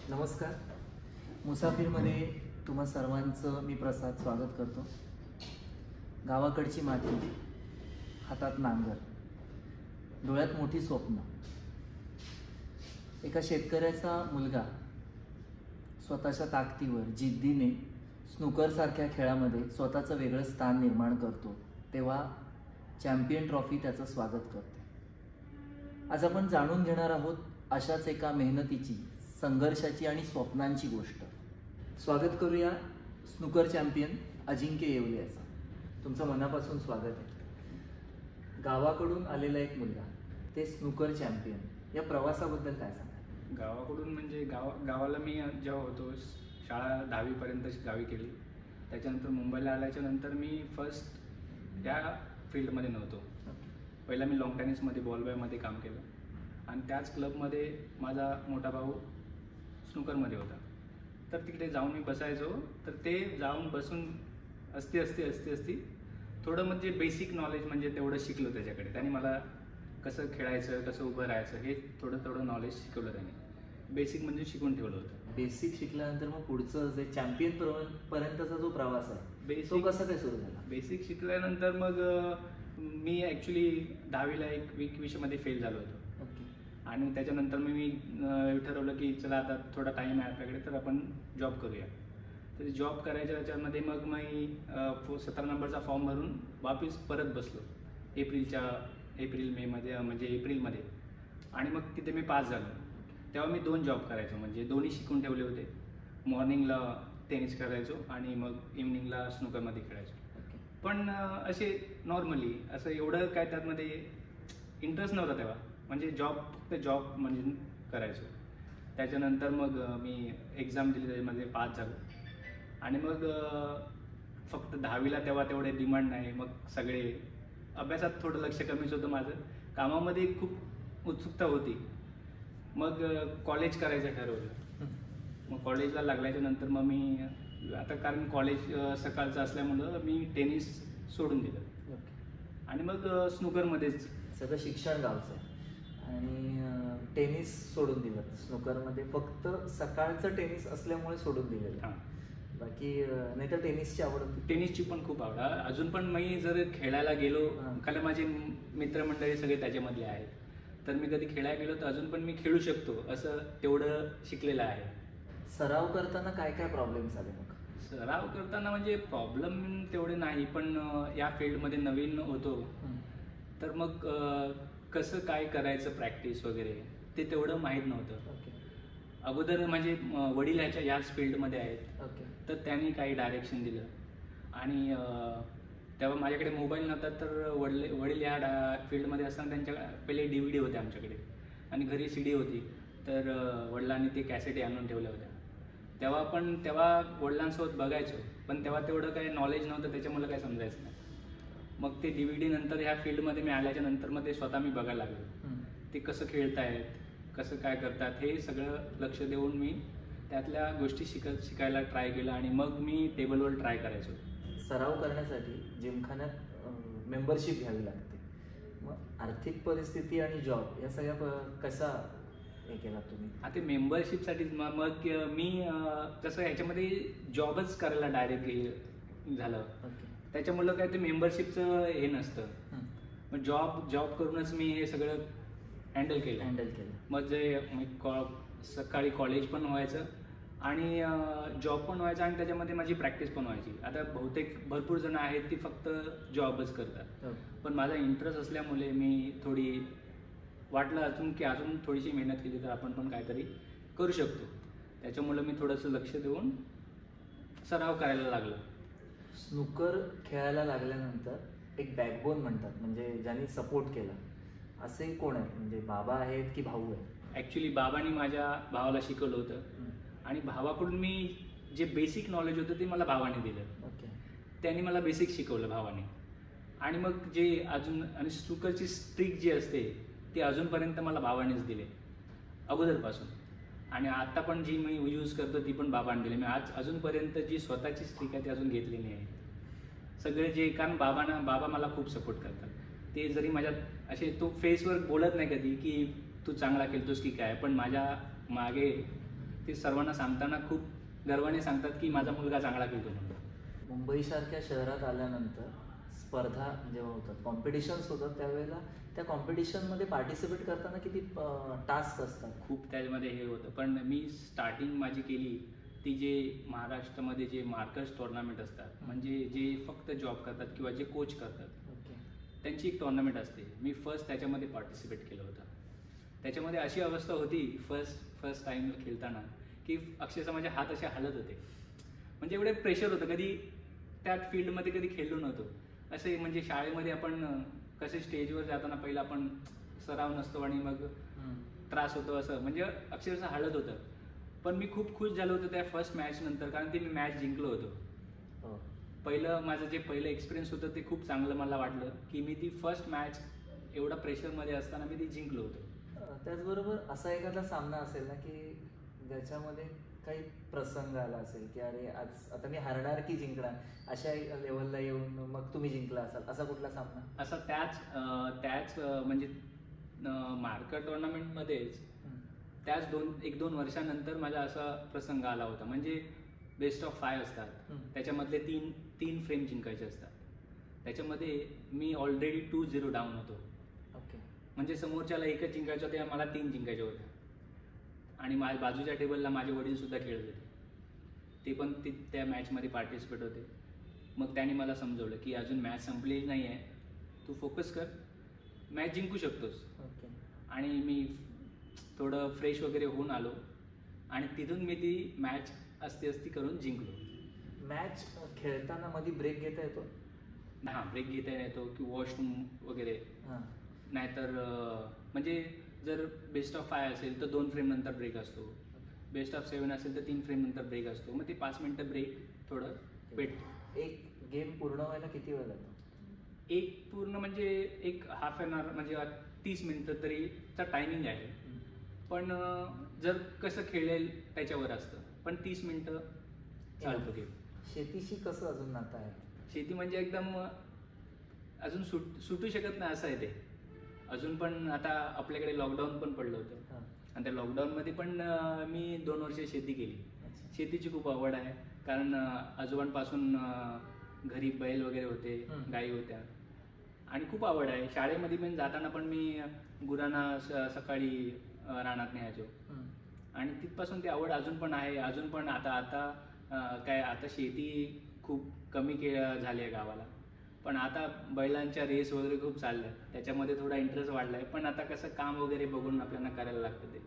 नमस्कार. मुसाफिरमध्ये तुम्हा सर्वांचं मी प्रसाद स्वागत करतो. गावाकडची माती, हातात नांगर, डोळ्यात मोठी स्वप्न. एका शेतकऱ्याचा मुलगा स्वतःच्या ताकदीवर जिद्दीने स्नूकरसारख्या खेळामध्ये स्वतःचं वेगळं स्थान निर्माण करतो, तेव्हा चॅम्पियन ट्रॉफी त्याचं स्वागत करते. आज आपण जाणून घेणार आहोत अशाच एका मेहनतीची, संघर्षाची आणि स्वप्नांची गोष्ट. स्वागत करूया स्नूकर चॅम्पियन अजिंक्य येवले याचं. तुमचं मनापासून स्वागत आहे. गावाकडून आलेला एक मुलगा, ते स्नूकर चॅम्पियन, या प्रवासाबद्दल काय सांगा? गावाकडून म्हणजे गावाला मी जेव्हा होतो, शाळा 10वी पर्यंत गावी केली. त्याच्यानंतर मुंबईला आल्याच्या नंतर मी फर्स्ट त्या फील्डमध्ये नव्हतो. पहिला मी लॉंग टेनिसमध्ये बॉलबॉयमध्ये काम केलं आणि त्याच क्लबमध्ये माझा मोठा भाऊ स्नूकरमध्ये होता. तर तिकडे जाऊन मी बसायचो. तर ते जाऊन बसून असती थोडं म्हणजे बेसिक नॉलेज म्हणजे तेवढं शिकलो त्याच्याकडे. त्याने मला कसं खेळायचं, कसं उभं राहायचं हे थोडं नॉलेज शिकवलं त्याने. बेसिक म्हणजे शिकून ठेवलं होतं. बेसिक शिकल्यानंतर मग पुढचं जे चॅम्पियन पर्यंतचा जो प्रवास आहे तो कसा काय सुरू झाला? बेसिक शिकल्यानंतर मग मी ॲक्च्युली 10वीला एक विषयामध्ये फेल झालो होतो. आणि त्याच्यानंतर मी ठरवलं की चला आता थोडा टाईम आहे आपल्याकडे, तर आपण जॉब करूया. तर जॉब करायच्या त्याच्यामध्ये मग मी 17 नंबरचा फॉर्म भरून वापस परत बसलो एप्रिल-मेमध्ये, म्हणजे एप्रिलमध्ये. आणि मग तिथे मी पास झालो. तेव्हा मी 2 जॉब करायचो, म्हणजे दोन्ही शिकून ठेवले होते. मॉर्निंगला टेनिस करायचो आणि मग इव्हनिंगला स्नूकरमध्ये खेळायचो. पण असे नॉर्मली असं एवढं काय त्यामध्ये इंटरेस्ट नव्हता तेव्हा. म्हणजे फक्त जॉब म्हणजे करायचो. त्याच्यानंतर मग मी एक्झाम दिली, त्याच्यामध्ये पास झालो. आणि मग फक्त 10वीला तेव्हा तेवढे डिमांड नाही. मग सगळे अभ्यासात थोडं लक्ष कमीच होतं माझं. कामामध्ये खूप उत्सुकता होती. मग कॉलेज करायचं ठरवलं. मग कॉलेजला लागल्याच्या नंतर मग मी आता, कारण कॉलेज सकाळचं असल्यामुळं मी टेनिस सोडून दिलं आणि मग स्नूकरमध्येच. सगळं शिक्षण गावचं आहे आणि टेनिस सोडून दिलं. स्नूकरमध्ये फक्त सकाळचं टेनिस असल्यामुळे सोडून दिलेलं. हां, बाकी नाही तर टेनिसची आवड होती. टेनिसची पण खूप आवड. अजून पण मी जर खेळायला गेलो, कारण माझे मित्रमंडळी सगळे त्याच्यामधले आहेत, तर मी कधी खेळायला गेलो तर अजून पण मी खेळू शकतो असं तेवढं शिकलेलं आहे. सराव करताना काय काय प्रॉब्लेम्स आले मग? सराव करताना म्हणजे प्रॉब्लेम तेवढे नाही, पण या फील्डमध्ये नवीन होतो तर मग कसं काय करायचं, प्रॅक्टिस वगैरे ते तेवढं माहीत नव्हतं. अगोदर म्हणजे वडील याच फील्डमध्ये आहेत, तर त्यांनी काही डायरेक्शन दिलं. आणि तेव्हा माझ्याकडे मोबाईल नव्हता, तर वडील या फील्डमध्ये असताना त्यांच्या पहिले DVD होते आमच्याकडे आणि घरी CD होती. तर वडिलांनी ते कॅसेटी आणून ठेवल्या होत्या. तेव्हा वडिलांसोबत बघायचो, पण तेव्हा तेवढं काही नॉलेज नव्हतं, त्याच्यामुळे काही समजायचं नाही. मग ते DVD नंतर ह्या फील्डमध्ये मी आल्याच्या नंतर मग ते स्वतः मी बघायला लागलो. ते कसं खेळतायत, कसं काय करतात, हे सगळं लक्ष देऊन मी त्यातल्या गोष्टी शिकायला ट्राय केलं. आणि मग मी टेबलवर ट्राय करायचो. सराव करण्यासाठी जिमखान्यात मेंबरशिप घ्यावी लागते. मग आर्थिक परिस्थिती आणि जॉब या सगळ्या कसा हे केला तुम्ही? आता मेंबरशिपसाठी मग मी कसं ह्याच्यामध्ये जॉबच करायला डायरेक्ट झालं. त्याच्यामुळं काय ते मेंबरशिपचं हे नसतं. मग जॉब करूनच मी हे सगळं हँडल केलं. मग जे सकाळी कॉलेज पण व्हायचं आणि जॉब पण व्हायचा आणि त्याच्यामध्ये माझी प्रॅक्टिस पण व्हायची. आता बहुतेक भरपूर जण आहेत ती फक्त जॉबच करतात, पण माझा इंटरेस्ट असल्यामुळे मी थोडी वाटलं अजून थोडीशी मेहनत केली तर आपण पण काहीतरी करू शकतो. त्याच्यामुळं मी थोडंसं लक्ष देऊन सराव करायला लागलो. स्नूकर खेळायला लागल्यानंतर एक बॅकबोन म्हणतात, म्हणजे ज्यांनी सपोर्ट केला, असे कोण आहेत? म्हणजे बाबा आहेत की भाऊ आहे? ॲक्च्युली बाबांनी माझ्या भावाला शिकवलं होतं आणि भावाकडून मी जे बेसिक नॉलेज होतं ते मला भावाने दिलं. त्यांनी मला बेसिक शिकवलं भावाने. आणि मग जे अजून आणि स्नूकरची स्ट्रिक जी असते ती अजूनपर्यंत मला भावानेच दिले अगोदरपासून. आणि आता पण जी मी यूज करतो ती पण बाबांनी दिली. मी अजूनपर्यंत जी स्वतःची स्ट्रिक आहे ती अजून घेतली नाही. सगळे जे, कारण बाबा मला खूप सपोर्ट करतात. ते जरी माझ्यात असे तो फेसवर बोलत नाही कधी की तू चांगला खेळतोस की काय, पण माझ्या मागे ते सर्वांना सांगताना खूप गर्वाने सांगतात की माझा मुलगा चांगला खेळतो म्हणून. मुंबईसारख्या शहरात आल्यानंतर स्पर्धा जेव्हा होतात, कॉम्पिटिशन्स होतात, त्यावेळेला त्या कॉम्पिटिशनमध्ये पार्टिसिपेट करताना किती टास्क असतात? खूप त्याच्यामध्ये हे होतं. पण मी स्टार्टिंग माझी केली ती जे महाराष्ट्रामध्ये जे मार्कर्स टुर्नामेंट असतात, म्हणजे जे फक्त जॉब करतात किंवा जे कोच करतात, त्यांची एक टुर्नामेंट असते. मी फर्स्ट त्याच्यामध्ये पार्टिसिपेट केलं होतं. त्याच्यामध्ये अशी अवस्था होती फर्स्ट टाइम खेळताना की अक्षरशः माझे हात असे हालत होते. म्हणजे एवढे प्रेशर होतं, कधी त्या फील्डमध्ये कधी खेळलो नव्हतो. असे म्हणजे शाळेमध्ये आपण कसे स्टेजवर जाताना पहिला आपण सराव नसतो आणि मग त्रास होतो, असं म्हणजे अक्षरशः हालत होतं. पण मी खूप खुश झालो होतो त्या फर्स्ट मॅच नंतर, कारण ती मी मॅच जिंकलो होतो. माझं जे पहिलं एक्सपिरियन्स होतं ते खूप चांगलं मला वाटलं की मी ती फर्स्ट मॅच एवढा प्रेशरमध्ये असताना मी ती जिंकलो होतो. त्याचबरोबर असा एखादा सामना असेल ना की ज्याच्यामध्ये काही प्रसंग आला असेल की अरे आज आता मी हरणार की जिंकणार, अशा लेवलला येऊन मग तुम्ही जिंकला असाल, असा कुठला सामना? असा त्याच म्हणजे मार्कर टुर्नामेंटमध्येच त्याच 1-2 वर्षानंतर माझा असा प्रसंग आला होता. म्हणजे बेस्ट ऑफ 5 असतात, त्याच्यामधले तीन फ्रेम जिंकायचे असतात. त्याच्यामध्ये मी ऑलरेडी 2-0 डाऊन होतो. म्हणजे समोरच्याला एकच जिंकायचं होतं, मला 3 जिंकायचे होते. आणि माझ्या बाजूच्या टेबलला माझे वडील सुद्धा खेळत होते, ते पण त्या मॅचमध्ये पार्टिसिपेट होते. मग त्याने मला समजवलं की अजून मॅच संपलेली नाही आहे, तू फोकस कर, मॅच जिंकू शकतोस. आणि मी थोडं फ्रेश वगैरे होऊन आलो आणि तिथून मी ती मॅच असती करून जिंकलो. मॅच खेळताना मध्ये ब्रेक घेता येतो? हां, ब्रेक घेता येतो की वॉशरूम वगैरे. नाहीतर म्हणजे जर बेस्ट ऑफ 5 असेल तर 2 फ्रेम नंतर ब्रेक असतो, बेस्ट ऑफ 7 असेल तर 3 फ्रेम नंतर ब्रेक असतो. मग ते 5 मिनिटं ब्रेक थोडं भेटतो. एक गेम पूर्ण व्हायला किती वेळ लागतो? एक पूर्ण म्हणजे एक हाफ एन आवर म्हणजे 30 मिनिटं तरीचा टायमिंग आहे. पण जर कसं खेळेल त्याच्यावर असतं, पण 30 मिनिटं चालतो गेम. शेतीशी कसं अजून नातं आहे? शेती म्हणजे एकदम अजून सुटू शकत नाही असं आहे ते अजून. पण आता आपल्याकडे लॉकडाऊन पण पडलं होतं आणि त्या लॉकडाऊनमध्ये पण मी 2 वर्ष शेती केली. शेतीची खूप आवड आहे, कारण आजोबांपासून घरी बैल वगैरे होते, गायी होत्या आणि खूप आवड आहे. शाळेमध्ये पण जाताना पण मी गुरांना सकाळी रानात न्यायचो आणि तिथपासून ती आवड अजून पण आहे. अजून पण आता शेती खूप कमी झाली आहे गावाला, पण आता बैलांच्या रेस वगैरे खूप चालल्या, त्याच्यामध्ये थोडा इंटरेस्ट वाढला आहे. पण आता कसं काम वगैरे बघून आपल्याला करायला लागतं ते,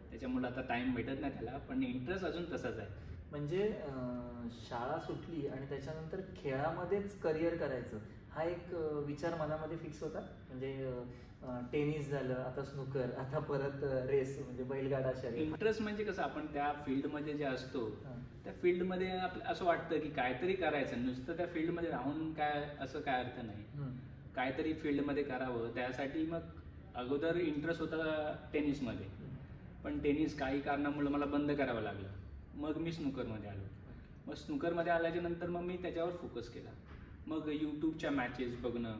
त्याच्यामुळे आता टाइम भेटत नाही त्याला, पण इंटरेस्ट अजून तसाच आहे. म्हणजे शाळा सुटली आणि त्याच्यानंतर खेळामध्येच करिअर करायचं हा एक विचार मनामध्ये फिक्स होता? म्हणजे टेनिस झालं, आता स्नूकर, आता परत रेस म्हणजे बैलगाडा शर्यत. इंटरेस्ट म्हणजे कसं, आपण त्या फील्डमध्ये जे असतो त्या फील्डमध्ये असं वाटतं की काहीतरी करायचं, नुसतं त्या फील्डमध्ये राहून काय असं काय अर्थ नाही, काहीतरी फील्डमध्ये करावं. त्यासाठी मग अगोदर इंटरेस्ट होता टेनिसमध्ये, पण टेनिस काही कारणामुळे मला बंद करावं लागलं. मग मी स्नूकरमध्ये आलो. मग स्नूकरमध्ये आल्याच्या नंतर मग मी त्याच्यावर फोकस केला. मग यूट्यूबच्या मॅचेस बघणं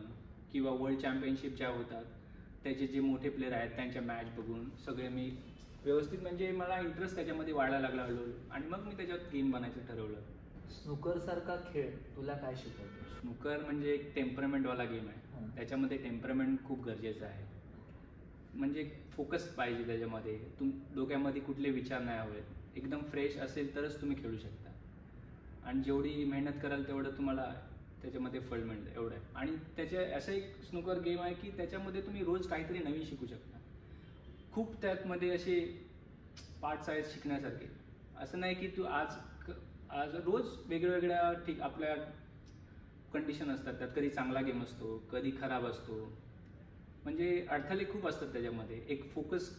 किंवा वर्ल्ड चॅम्पियनशिप ज्या होतात त्याचे जे मोठे प्लेयर आहेत त्यांच्या मॅच बघून सगळे मी व्यवस्थित, म्हणजे मला इंटरेस्ट त्याच्यामध्ये वाढायला लागला हळूहळू आणि मग मी त्याच्यात गेम बनायचं ठरवलं. स्नूकरसारखा खेळ तुला काय शिकवतो? स्नूकर म्हणजे एक टेम्परमेंटवाला गेम आहे, त्याच्यामध्ये टेम्परमेंट खूप गरजेचं आहे. म्हणजे फोकस पाहिजे त्याच्यामध्ये, डोक्यामध्ये कुठले विचार नाही हवे, एकदम फ्रेश असेल तरच तुम्ही खेळू शकता. आणि जेवढी मेहनत कराल तेवढं तुम्हाला त्याच्यामध्ये फळ मिळतं, एवढं आहे. आणि असं एक स्नूकर गेम आहे की त्याच्यामध्ये तुम्ही रोज काहीतरी नवीन शिकू शकता. खूप त्यामध्ये असे पार्ट्स आहेत शिकण्यासारखे. असं नाही की तू आज रोज वेगवेगळ्या आपल्या कंडिशन असतात, त्यात कधी चांगला गेम असतो, कधी खराब असतो, म्हणजे अडथळे खूप असतात त्याच्यामध्ये. एक फोकस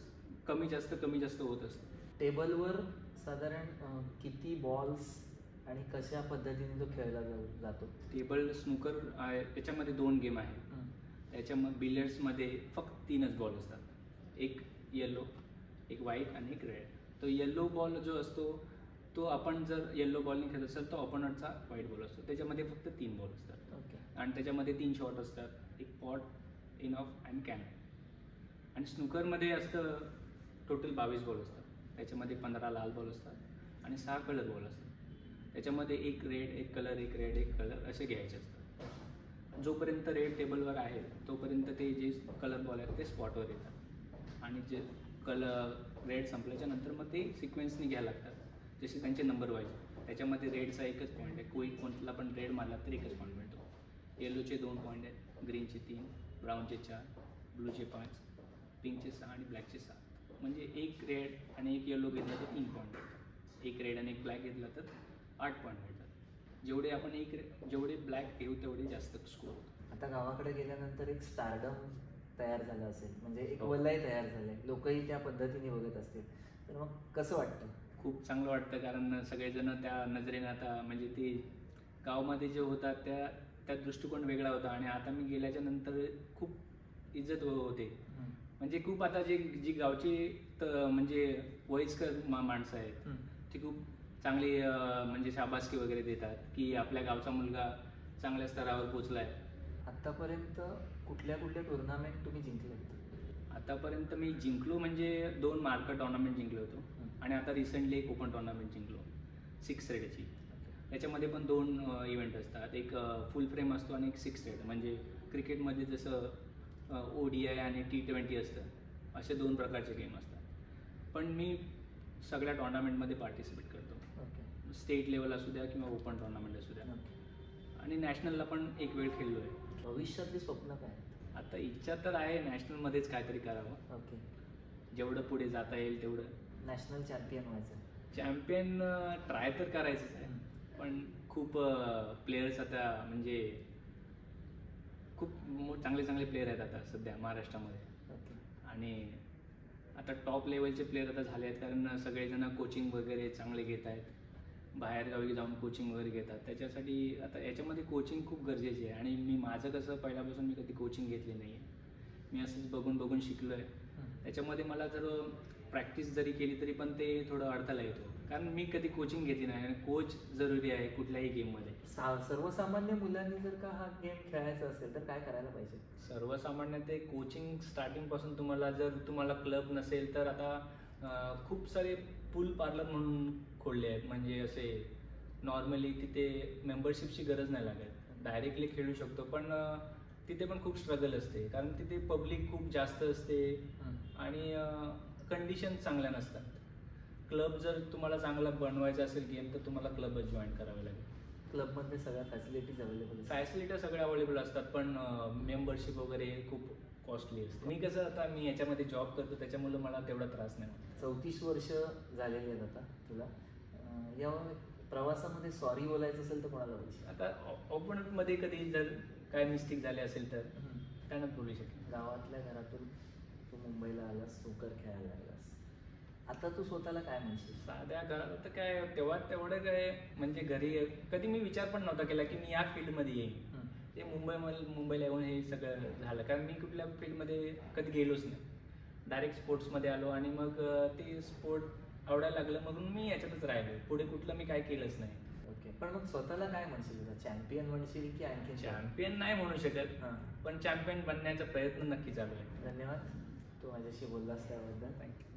कमी जास्त होत असतं. टेबलवर साधारण किती बॉल्स आणि कशा पद्धतीने तो खेळला जातो? टेबल स्नूकर आहे त्याच्यामध्ये 2 गेम आहेत. त्याच्यामध्ये बिलियर्ड्समध्ये फक्त 3च बॉल असतात, एक येलो, एक व्हाईट आणि एक रेड. तो येलो बॉल जो असतो तो आपण जर येलो बॉलने खेळत असेल तर ऑपोनंटचा व्हाईट बॉल असतो. त्याच्यामध्ये फक्त 3 बॉल असतात आणि त्याच्यामध्ये 3 शॉट असतात, एक pot, in of and can. आणि स्नूकरमध्ये असतं टोटल 22 बॉल असतात, त्याच्यामध्ये 15 लाल बॉल असतात आणि 6 कलर बॉल असतात. त्याच्यामध्ये एक रेड, एक कलर, एक रेड, एक कलर असे घ्यायचे असतात. जोपर्यंत रेड टेबलवर आहे तोपर्यंत ते जे कलर बॉल आहेत ते स्पॉटवर येतात आणि जे रेड संपल्याच्या नंतर मग ते सिक्वेन्सनी घ्यायला लागतात जसे त्यांचे नंबर वाईज. त्याच्यामध्ये रेडचा एकच पॉईंट आहे, कोणत्याला पण रेड मारला तर एकच पॉईंट मिळतो. येलोचे 2 पॉईंट आहेत, ग्रीनचे 3, ब्राऊनचे 4, ब्लूचे 5, पिंकचे 6 आणि ब्लॅकचे 7. म्हणजे एक रेड आणि एक येलो घेतला तर 3 पॉईंट मिळतात. एक रेड आणि एक ब्लॅक घेतला तर 8 पॉईंट मिळतात. जेवढे आपण जेवढे ब्लॅक घेऊ तेवढे जास्त स्कोर होतो. आता गावाकडे गेल्यानंतर एक स्टारडम तयार झालं असेल, म्हणजे एक वलय तयार झालंय, लोकही त्या पद्धतीने बघत असतील, तर मग कसं वाटतं? खूप चांगलं वाटतं, कारण सगळेजण त्या नजरेने आता म्हणजे ते गावामध्ये जे होतात त्या दृष्टिकोन वेगळा होता आणि आता मी गेल्याच्या नंतर खूप इज्जत होते. म्हणजे खूप आता जी गावची म्हणजे वयस्कर माणसं आहेत ती खूप चांगली म्हणजे शाबासकी वगैरे देतात की आपल्या गावचा मुलगा चांगल्या स्तरावर पोचलाय. आतापर्यंत कुठल्या टुर्नामेंट तुम्ही जिंकले? आतापर्यंत मी जिंकलो म्हणजे 2 मार्कर टुर्नामेंट जिंकलो होतो आणि आता रिसेंटली एक ओपन टुर्नामेंट जिंकलो 6 रेडची. त्याच्यामध्ये पण 2 इव्हेंट असतात, एक फुल फ्रेम असतो आणि एक 6 रेड. म्हणजे क्रिकेटमध्ये जसं ODI आणि T20 असतं असे 2 प्रकारचे गेम असतात. पण मी सगळ्या टुर्नामेंटमध्ये पार्टिसिपेट करतो, स्टेट लेवल असू द्या किंवा ओपन टुर्नामेंट असू द्या. आणि नॅशनलला पण एक वेळ खेळलो आहे. भविष्यातली स्वप्न काय? आता इच्छा तर आहे नॅशनलमध्येच काहीतरी करावं. जेवढं पुढे जाता येईल तेवढं. नॅशनल चॅम्पियन व्हायचं? चॅम्पियन ट्राय तर करायचंच आहे, पण खूप प्लेयर्स आता म्हणजे खूप चांगले प्लेयर आहेत आता सध्या महाराष्ट्रामध्ये. आणि आता टॉप लेवलचे प्लेयर आता झाले आहेत, कारण सगळेजण कोचिंग वगैरे चांगले घेत आहेत, बाहेरगावी जाऊन कोचिंग वगैरे घेतात. त्याच्यासाठी आता याच्यामध्ये कोचिंग खूप गरजेची आहे. आणि माझं कसं पहिल्यापासून मी कधी कोचिंग घेतली नाही आहे, मी असंच बघून शिकलो आहे. त्याच्यामध्ये मला जर प्रॅक्टिस जरी केली तरी पण ते थोडं अडथळा येतो, कारण मी कधी कोचिंग घेतली नाही आणि कोच जरुरी आहे कुठल्याही गेममध्ये. सर्वसामान्य मुलांनी जर का हा गेम खेळायचा असेल तर काय करायला पाहिजे? सर्वसामान्य ते कोचिंग स्टार्टिंगपासून तुम्हाला क्लब नसेल तर आता खूप सारे पूल पार्लर म्हणून खोलले आहेत. म्हणजे असे नॉर्मली तिथे मेंबरशिपची गरज नाही लागत, डायरेक्टली खेळू शकतो. पण तिथे पण खूप स्ट्रगल असते, कारण तिथे पब्लिक खूप जास्त असते आणि कंडिशन चांगल्या नसतात. क्लब जर तुम्हाला चांगला बनवायचा असेल गेम तर तुम्हाला क्लबच जॉईन करावे लागेल. क्लबमध्ये सगळ्या फॅसिलिटीज अवेलेबल? फॅसिलिटी सगळ्या अवेलेबल असतात, पण मेंबरशिप वगैरे खूप कॉस्टली असते. मी कसं आता मी याच्यामध्ये जॉब करतो त्याच्यामुळे मला तेवढा त्रास नाही. 34 वर्ष झालेली आहेत आता तुला. या प्रवासामध्ये सॉरी बोलायचं असेल तर कोणाला बोलशील? आता ओपोनंटमध्ये कधी जर काय मिस्टेक झाली असेल तर त्यांनाच बोलू शकेल. गावातल्या घरातून तू मुंबईला आलास, स्नूकर खेळायला लागलास, आता तू स्वतःला काय म्हणशील? साध्या घरात तर काय तेवढं काय म्हणजे घरी कधी मी विचार पण नव्हता केला की मी या फील्डमध्ये येईन. ते मुंबईला येऊन हे सगळं झालं, कारण मी कुठल्या फील्डमध्ये कधी गेलोच नाही. डायरेक्ट स्पोर्ट्समध्ये आलो आणि मग ते स्पोर्ट आवडायला लागलं, म्हणून मी याच्यातच राहिलो. पुढे कुठलं मी काय केलंच नाही. पण मग स्वतःला काय म्हणशील? चॅम्पियन म्हणशील की आणखी? चॅम्पियन नाही म्हणू शकत, पण चॅम्पियन बनण्याचा प्रयत्न नक्की चालू आहे. धन्यवाद तू माझ्याशी बोललास त्याबद्दल. थँक्यू.